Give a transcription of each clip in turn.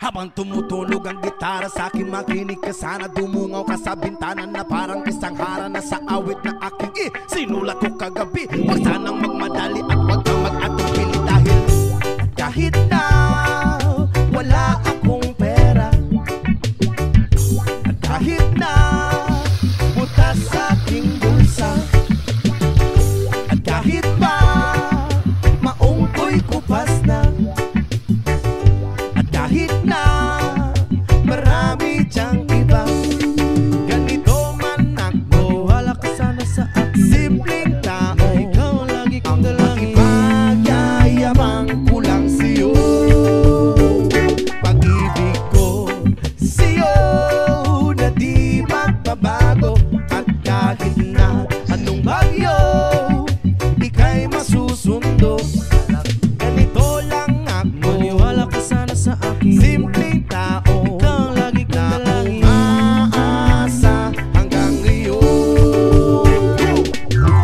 Habang tumutunog ang gitara sa akin, makinig ka sana. Dumungaw ka sa bintana na parang isang harana sa awit na aking sinulat ko kagabi. Huwag sanang magmadali at huwag kang mag-atubili dahil kahit na wala akong pera, at kahit na butas sa aking bulsa, at kahit pa maong ko'y kupas na, at kahit na marami diyang iba, ganito man ako, wala ka sana sa akin. Simpleng tao, ikaw lagi kong dalangin. Pagyayabang ko lang sa'yo, pag-ibig ko sa'yo na di magbabago. At kahit na anong bagyo, ika'y masusundo. Ganito lang ako, maniwala ka sana sa akin. Simpleng tao, ikaw ang lagi kong dalangin. Umaasa hanggang ngayon.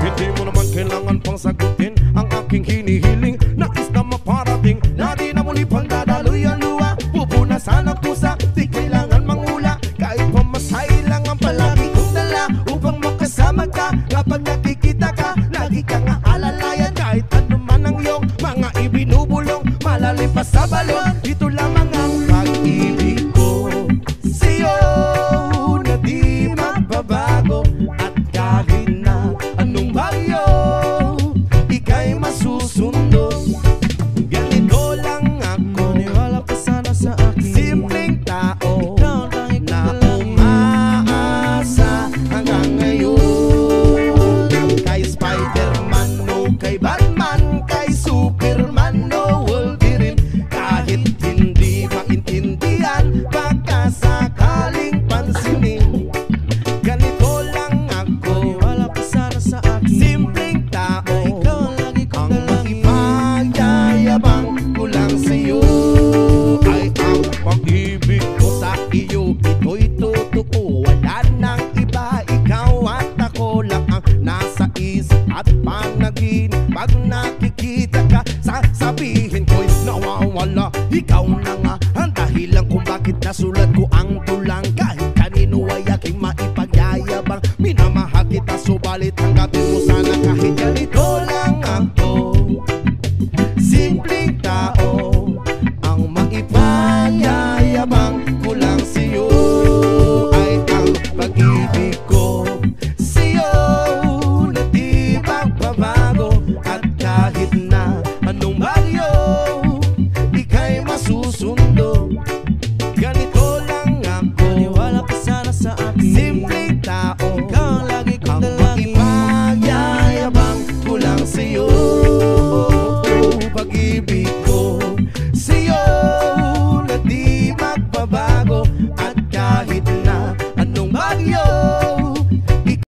Hindi mo naman kailangan pang sagutin ang aking hinihiling. Nais na maparating na di na muli pang dadaloy ang luha. Pupunasan ang pusa, di kailangan mangula. Kahit pamasahe lang ang palagi kong dala upang makasama ka. Kapag nakikita ka, lagi kang aalalayan. Kahit ano man ang iyong mga ibinubulong, malalim pa sa balon, ito lamang ang pag-ibig ko sa'yo na di magbabago. At kahit na anong bagyo, ika'y masusundo. Ganito lang ako, maniwala ka sana sa akin. Simpleng tao, ikaw ang lagi kong dalangin. Umaasa hanggang ngayon. Kay Spider-Man o kay Batman, kay Superman o Wolverine, kahit hindi maintindihan, baka sakaling pansinin. Ganito lang ako, maniwala ka sana sa akin. Simpleng tao, ikaw ang lagi kong dalangin. Pagyayabang ko lang sa'yo ay ang pag-ibig ko sa iyo. Ito'y totoo, wala nang iba. Ikaw at ako lang ang nasa isip at panaginip. Pag nakikita ka, sasabihin ko'y nawawala. Ikaw na nga ang dahilan kung bakit nasulat ko ang tulang. Kahit kanino ay aking maipagyayabang, minamahal kita, subalit tanggapin mo sana kahit ganito